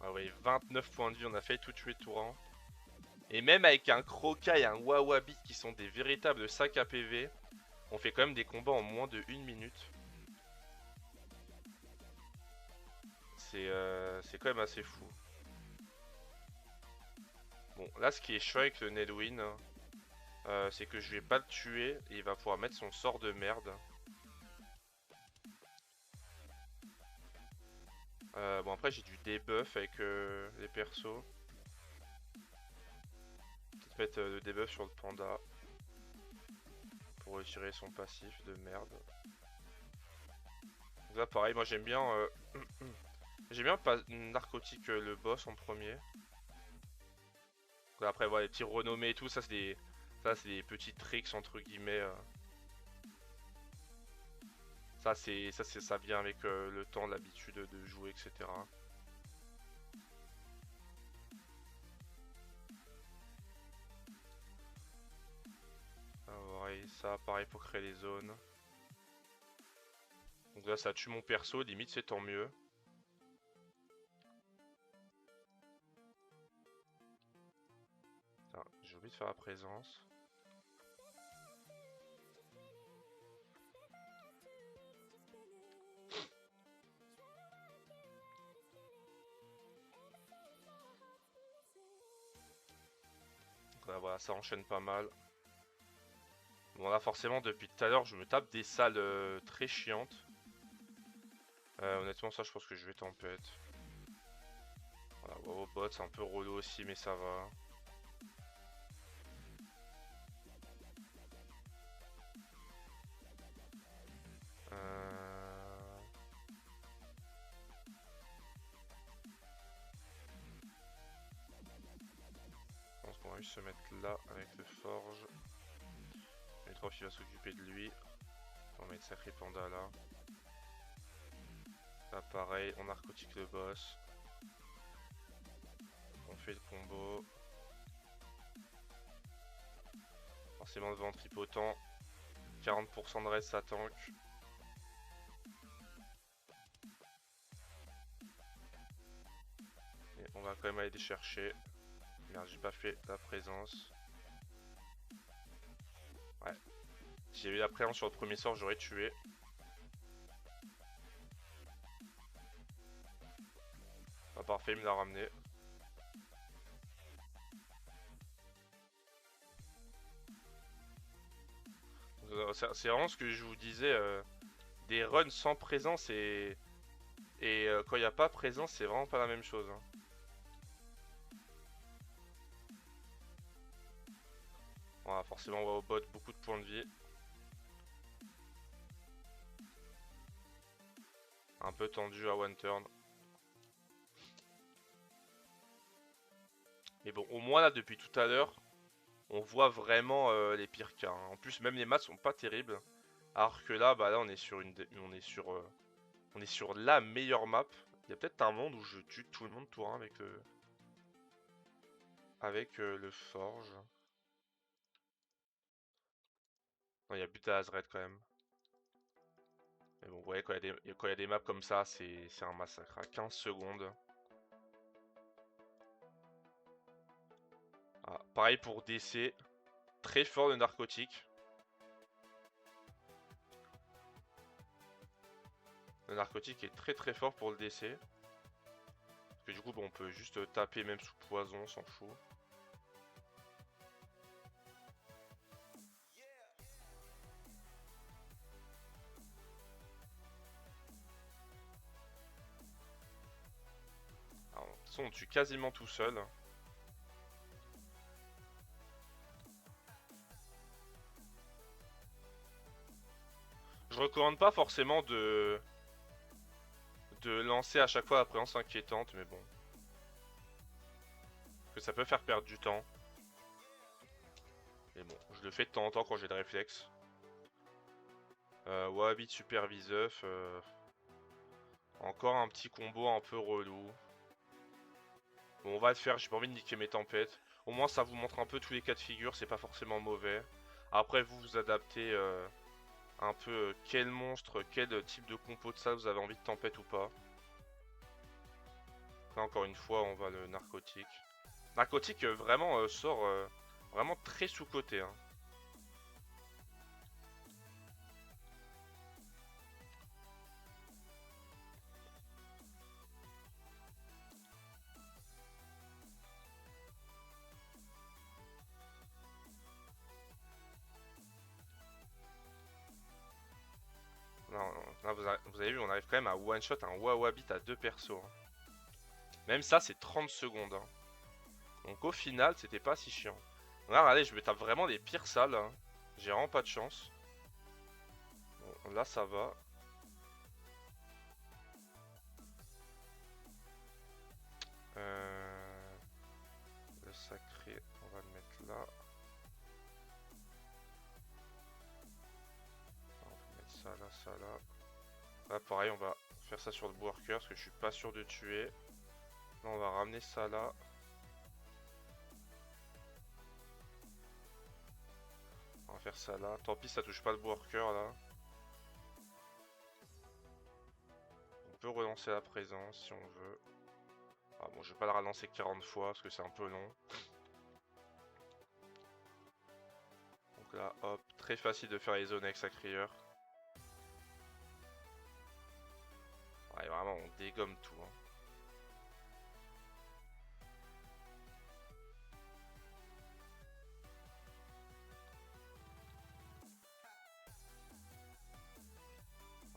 Ah ouais, 29 points de vie, on a fait tout tuer Touran. Et même avec un Croca et un Wawabit qui sont des véritables sacs à PV, on fait quand même des combats en moins de 1 minute. C'est quand même assez fou. Bon, là ce qui est chiant avec le Nedwin, c'est que je vais pas le tuer et il va pouvoir mettre son sort de merde. Bon après j'ai du debuff avec les persos. Peut-être mettre le debuff sur le panda. Pour retirer son passif de merde. Donc là pareil, moi j'aime bien... j'aime bien pas narcotique le boss en premier. Donc après voilà, les petits renommés et tout, ça c'est des petits tricks entre guillemets. Ça vient avec le temps, l'habitude de jouer, etc. Ouais, ça pareil pour créer les zones. Donc là ça tue mon perso, limite c'est tant mieux. J'ai oublié de faire la présence. Donc là voilà, ça enchaîne pas mal. Bon là forcément depuis tout à l'heure je me tape des salles très chiantes. Honnêtement ça je pense que je vais tempête. Voilà, wow, bot c'est un peu relou aussi mais ça va. Je pense qu'on va juste se mettre là avec le forge. Le trophée va s'occuper de lui. On va mettre sacré panda là. Là pareil, on narcotique le boss. On fait le combo. Forcément le ventripotent. 40% de reste ça tank. Et on va quand même aller les chercher. Merde, j'ai pas fait la présence. Ouais. Si j'avais eu la présence sur le premier sort, j'aurais tué. Pas parfait, il me l'a ramené. C'est vraiment ce que je vous disais. Des runs sans présence et quand il n'y a pas présence, c'est vraiment pas la même chose. Hein. Voilà, forcément, on va au bot, beaucoup de points de vie. Un peu tendu à one turn. Mais bon, au moins là, depuis tout à l'heure, on voit vraiment les pires cas. Hein. En plus, même les maths sont pas terribles. Alors que là, bah là, on est sur on est sur la meilleure map. Il y a peut-être un monde où je tue tout le monde tour 1 avec le forge. Non, il y a but à Azred quand même. Mais bon, ouais, quand il y a des maps comme ça, c'est un massacre. À 15 secondes. Ah, pareil pour DC. Très fort de narcotique. Le narcotique est très très fort pour le DC. Parce que du coup, bon, on peut juste taper même sous poison, on s'en fout. Alors, de toute façon, on tue quasiment tout seul. Je recommande pas forcément de lancer à chaque fois la présence inquiétante, mais bon. Parce que ça peut faire perdre du temps. Mais bon, je le fais de temps en temps quand j'ai le réflexe. Wahabit super viseuf. Encore un petit combo un peu relou. Bon, on va le faire, j'ai pas envie de niquer mes tempêtes. Au moins, ça vous montre un peu tous les cas de figure, c'est pas forcément mauvais. Après, vous vous adaptez un peu quel monstre, quel type de compo de ça vous avez envie de tempête ou pas. Là, encore une fois, on va le narcotique. Narcotique vraiment sort vraiment très sous-coté. Hein. Non, là, vous avez vu, on arrive quand même à one-shot un Wawabit à deux persos. Hein. Même ça, c'est 30 secondes. Hein. Donc au final, c'était pas si chiant. Là, regardez, je me tape vraiment les pires salles. Hein. J'ai vraiment pas de chance. Bon, là, ça va. Le sacré, on va le mettre là. On va mettre ça là, ça là. Là, pareil, on va faire ça sur le worker parce que je suis pas sûr de tuer. Là, on va ramener ça là. On va faire ça là. Tant pis, ça touche pas le worker là. On peut relancer la présence si on veut. Ah bon, je vais pas la relancer 40 fois parce que c'est un peu long. Donc là, hop, très facile de faire les zones avec sa crieur. Ouais, vraiment, on dégomme tout. Hein.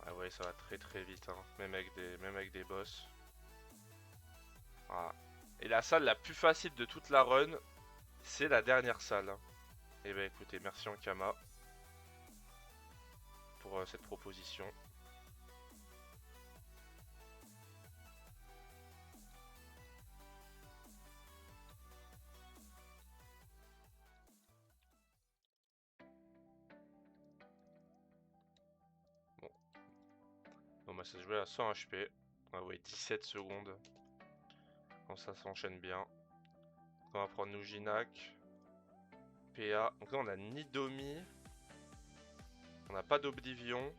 Ah ouais, ça va très très vite, hein. Même avec des boss. Voilà. Et la salle la plus facile de toute la run, c'est la dernière salle. Hein. Et bah écoutez, merci Ankama pour cette proposition. c'est joué à 100 HP. On va jouer 17 secondes. Comme ça s'enchaîne bien. On va prendre Nujinac. PA. Donc là on a ni Domi. On n'a pas d'Oblivion.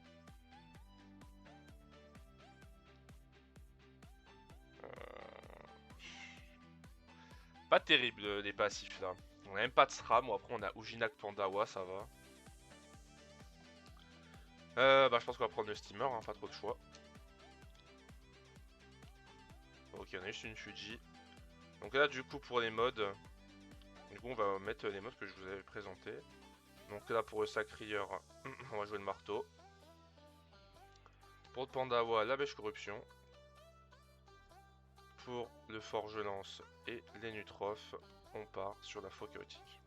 Pas terrible les passifs là. On a même pas de SRAM. Ou après on a Ujinac Pandawa, ça va. Bah je pense qu'on va prendre le steamer, hein, pas trop de choix. Ok, on a juste une Fuji. Donc là du coup pour les modes, du coup on va mettre les modes que je vous avais présentés. Donc là pour le Sacrieur, on va jouer le marteau. Pour le Pandawa, la bêche corruption. Pour le forge-lance et les Nutrophes, on part sur la faux chaotique.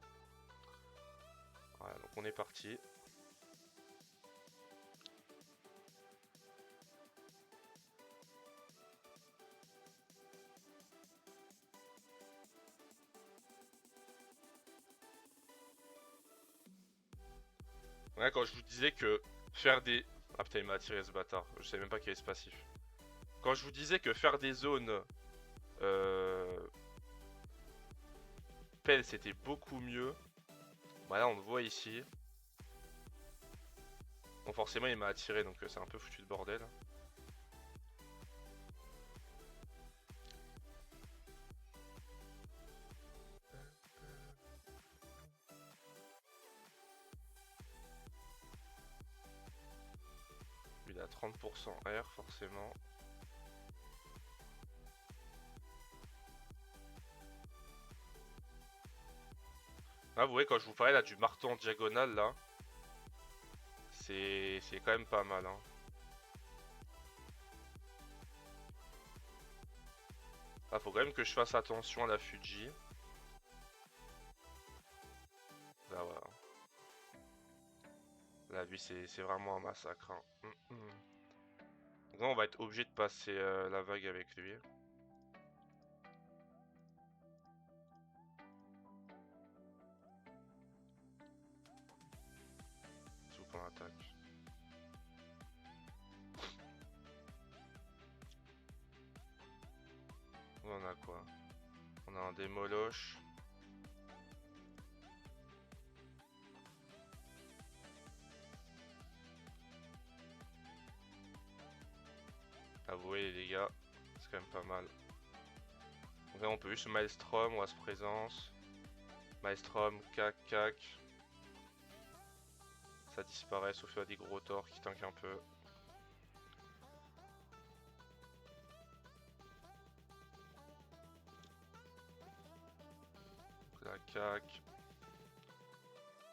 Voilà, donc on est parti. Ouais, quand je vous disais que faire des... Ah putain, il m'a attiré ce bâtard. Je savais même pas qu'il y avait ce passif. Quand je vous disais que faire des zones... Pelle, c'était beaucoup mieux. Bah là, on le voit ici. Bon, forcément, il m'a attiré, donc c'est un peu foutu de bordel. Il a 30% R, forcément. Ah, vous voyez, quand je vous parlais là du marteau en diagonale, là, c'est quand même pas mal, hein. Ah, faut quand même que je fasse attention à la Fuji. Là, voilà. Là, lui, c'est vraiment un massacre, hein. Donc là, on va être obligé de passer la vague avec lui. Sous qu'on attaque. On a quoi? On a un démoloche. Avouez les gars, c'est quand même pas mal. Donc là on peut juste Maelstrom, on a ce présence. Maelstrom, cac, cac. Ça disparaît sauf à des gros torts qui tankent un peu. Donc là, cac.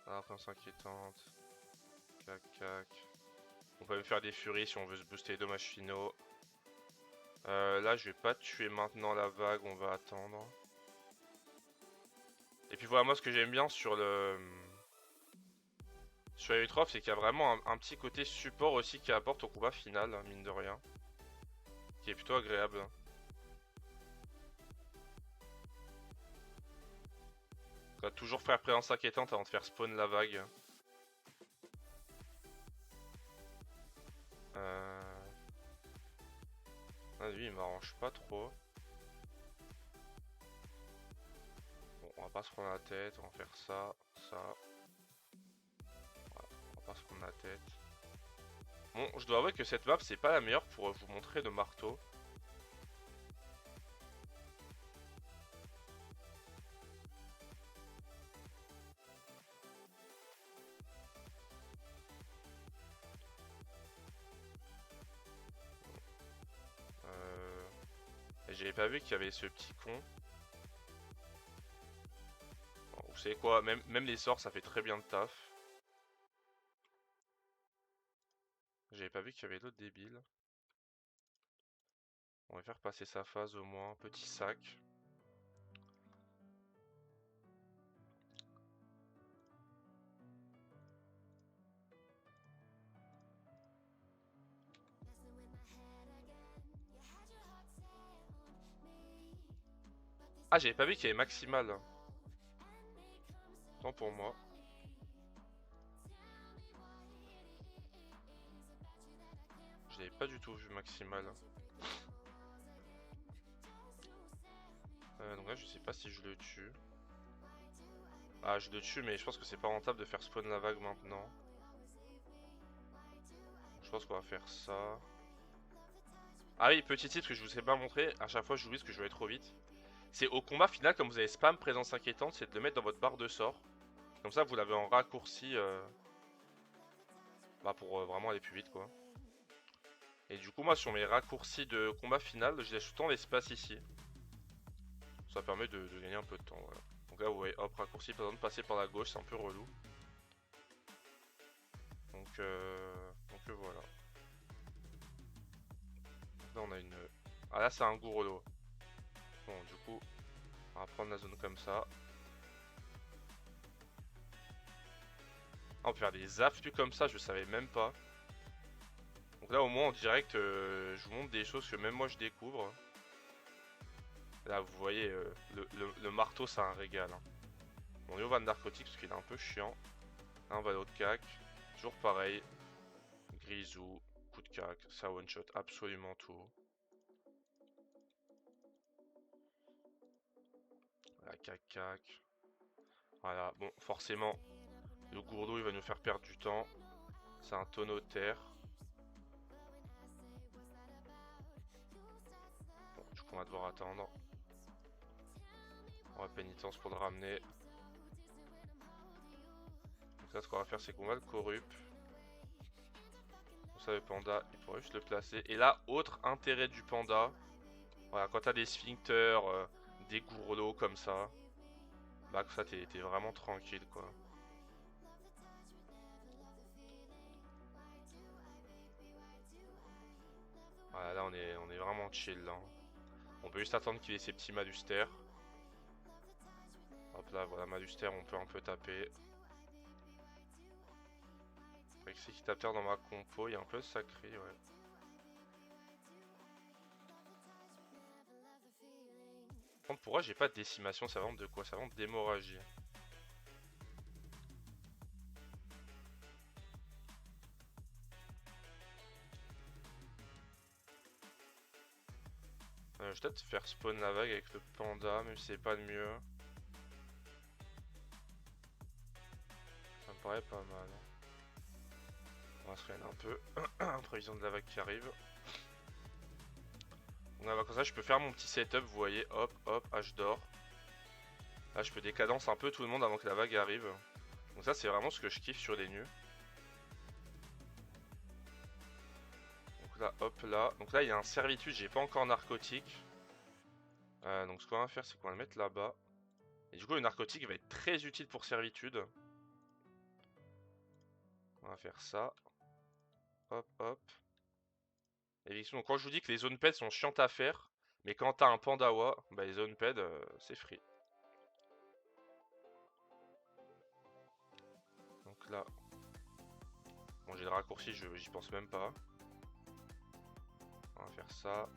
Influence inquiétante. Cac, cac. On peut même faire des furies si on veut se booster les dommages finaux. Là je vais pas tuer maintenant la vague, on va attendre. Et puis voilà, moi ce que j'aime bien sur le... Sur les c'est qu'il y a vraiment un petit côté support aussi qui apporte au combat final, mine de rien. Qui est plutôt agréable. On va toujours faire présence inquiétante avant de faire spawn la vague. Ah, lui il m'arrange pas trop. Bon, on va pas se prendre la tête, on va faire ça, ça. Voilà, on va pas se prendre la tête. Bon, je dois avouer que cette map c'est pas la meilleure pour vous montrer le marteau. J'avais pas vu qu'il y avait ce petit con. Bon, vous savez quoi, même les sorts ça fait très bien le taf. J'avais pas vu qu'il y avait d'autres débiles. On va faire passer sa phase au moins, petit sac. Ah, j'avais pas vu qu'il y avait maximal. Tant pour moi. J'avais pas pas du tout vu maximal. Donc là je sais pas si je le tue. Ah je le tue mais je pense que c'est pas rentable de faire spawn la vague maintenant. Je pense qu'on va faire ça. Ah oui, petit titre que je vous ai pas montré, à chaque fois je j'oublie parce que je vais trop vite. C'est au combat final, comme vous avez spam présence inquiétante, c'est de le mettre dans votre barre de sort. Comme ça vous l'avez en raccourci pour vraiment aller plus vite quoi. Et du coup moi sur mes raccourcis de combat final, je laisse tout le temps l'espace ici. Ça permet de gagner un peu de temps, voilà. Donc là vous voyez, hop, raccourci, pas besoin de passer par la gauche, c'est un peu relou. Donc voilà. Donc là on a une... Ah là c'est un gourolo. Bon du coup, on va prendre la zone comme ça. Ah, on peut faire des afflux comme ça, je savais même pas. Donc là au moins en direct, je vous montre des choses que même moi je découvre. Là vous voyez, le marteau c'est un régal. Hein. Bon, on va de narcotique parce qu'il est un peu chiant. Là on va l'autre cac. Toujours pareil. Grisou, coup de cac, ça one shot absolument tout. Voilà, cac cac. Voilà, bon forcément, le gourdeau il va nous faire perdre du temps. C'est un tonneau de terre. Bon, du coup on va devoir attendre. On va pénitence pour le ramener. Donc là ce qu'on va faire c'est qu'on va le corrup. Comme ça le panda il pourrait juste le placer. Et là autre intérêt du panda. Voilà, quand t'as des sphincters, des gourdeaux comme ça. Bah que ça t'es vraiment tranquille quoi. Voilà là on est vraiment chill là. On peut juste attendre qu'il ait ses petits malustères. Hop là, voilà, malustère, on peut un peu taper. Avec ces qui tape dans ma compo, il y a un peu sacré, ouais. Par contre, pourquoi j'ai pas de décimation? Ça vend de quoi? Ça vend d'hémorragie. Je vais peut-être faire spawn la vague avec le panda, même si c'est pas le mieux. Ça me paraît pas mal. On va se freiner un peu. En prévision de la vague qui arrive. Donc comme ça, je peux faire mon petit setup, vous voyez. Hop, hop, H d'or. Là, je peux décadence un peu tout le monde avant que la vague arrive. Donc ça, c'est vraiment ce que je kiffe sur les nus. Donc là, hop là. Donc là, il y a un servitude, j'ai pas encore narcotique. Donc ce qu'on va faire, c'est qu'on va le mettre là-bas. Et du coup, le narcotique va être très utile pour servitude. On va faire ça. Hop, hop. Éviction. Donc quand je vous dis que les zones ped sont chiantes à faire, mais quand t'as un pandawa, bah les zones ped, c'est free. Donc là, bon j'ai le raccourci, j'y pense même pas. On va faire ça.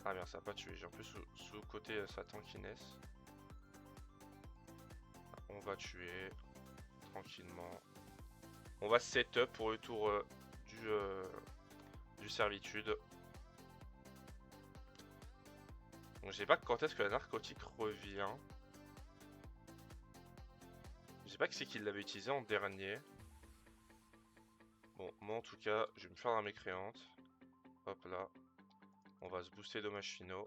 Ah merde, ça n'a pas tué. J'ai un peu sous côté sa tankiness. On va tuer tranquillement. On va setup pour le tour du servitude. Donc je sais pas quand est-ce que la narcotique revient. Je sais pas qui c'est qui l'avait utilisé en dernier. Bon, moi en tout cas, je vais me faire la mécréante. Hop là. On va se booster dommages finaux.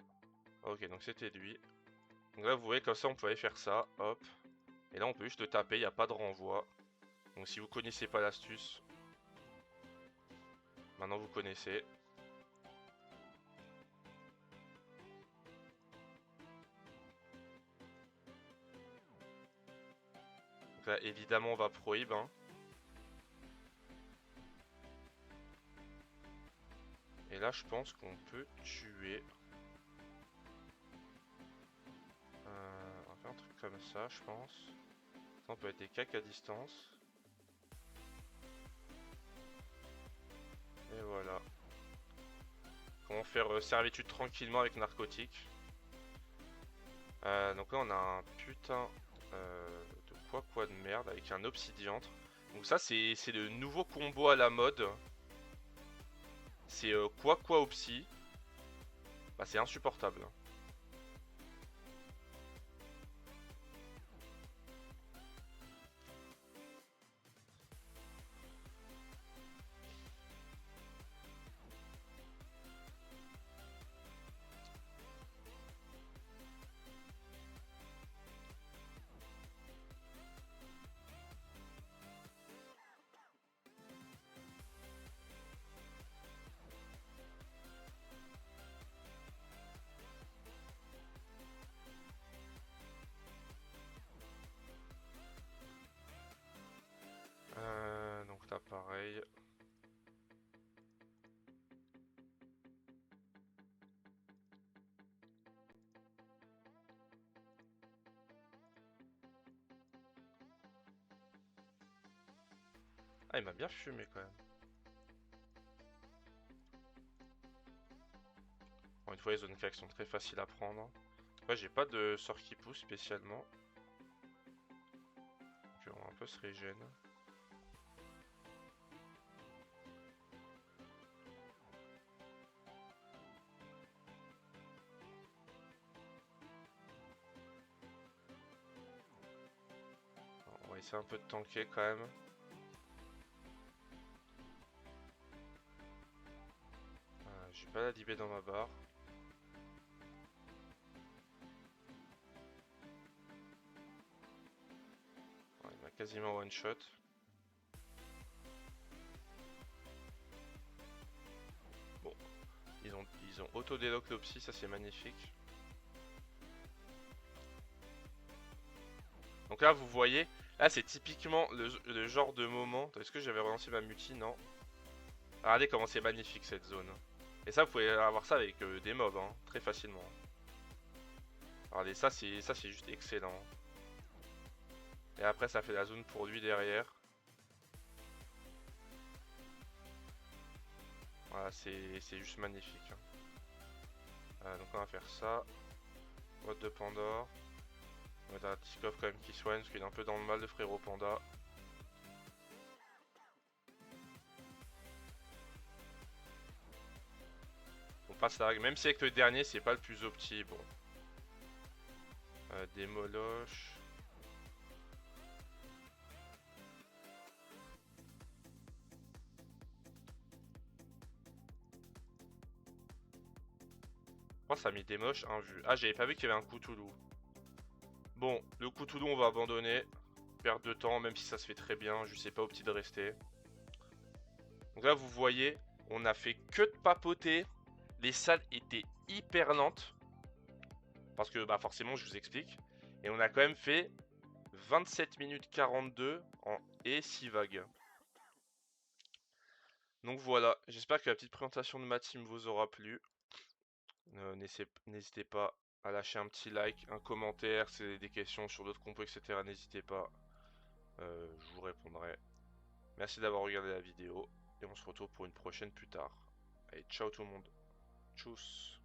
Ok, donc c'était lui. Donc là, vous voyez, comme ça, on pouvait faire ça. Hop. Et là, on peut juste le taper, il n'y a pas de renvoi. Donc si vous connaissez pas l'astuce, maintenant vous connaissez. Donc là, évidemment, on va prohib. Hein. Et là, je pense qu'on peut tuer. On va faire un truc comme ça, je pense. Ça, on peut être des cacs à distance. Et voilà. Comment faire servitude tranquillement avec narcotique. Donc là, on a un putain de quoi de merde avec un obsidiantre. Donc ça, c'est le nouveau combo à la mode. c'est quoi au psy. Bah c'est insupportable. Donc là pareil. Ah il m'a bien fumé quand même. Bon, une fois les zones claques sont très faciles à prendre. Ouais j'ai pas de sort qui pousse spécialement. Donc on va un peu se régène. On va essayer un peu de tanker quand même. J'ai pas la DB dans ma barre. Ouais, il m'a quasiment one shot. Bon, ils ont auto-délock l'opsy, ça c'est magnifique. Donc là vous voyez, là c'est typiquement le genre de moment. Est-ce que j'avais relancé ma multi? Non. Regardez comment c'est magnifique cette zone. Et ça vous pouvez avoir ça avec des mobs, hein, très facilement. Regardez, ça c'est juste excellent. Et après ça fait la zone pour lui derrière. Voilà, c'est juste magnifique. Donc on va faire ça. Boîte de Pandore. On va mettre un petit coffre quand même qui soigne parce qu'il est un peu dans le mal de frérot Panda. On passe la règle, même si avec le dernier c'est pas le plus opti, bon. Démoloche. Oh, ça a mis des moches, un vu. Ah, j'avais pas vu qu'il y avait un Cthulhu. Bon, le Cthulhu on va abandonner. Perte de temps, même si ça se fait très bien, je sais pas au petit de rester. Donc là vous voyez, on a fait que de papoter. Les salles étaient hyper lentes. Parce que bah forcément je vous explique. Et on a quand même fait 27 minutes 42 et 6 vagues. Donc voilà, j'espère que la petite présentation de ma team vous aura plu. N'hésitez pas à lâcher un petit like, un commentaire, si vous avez des questions sur d'autres compos, etc. N'hésitez pas, je vous répondrai. Merci d'avoir regardé la vidéo et on se retrouve pour une prochaine plus tard. Allez, ciao tout le monde. Tchuss.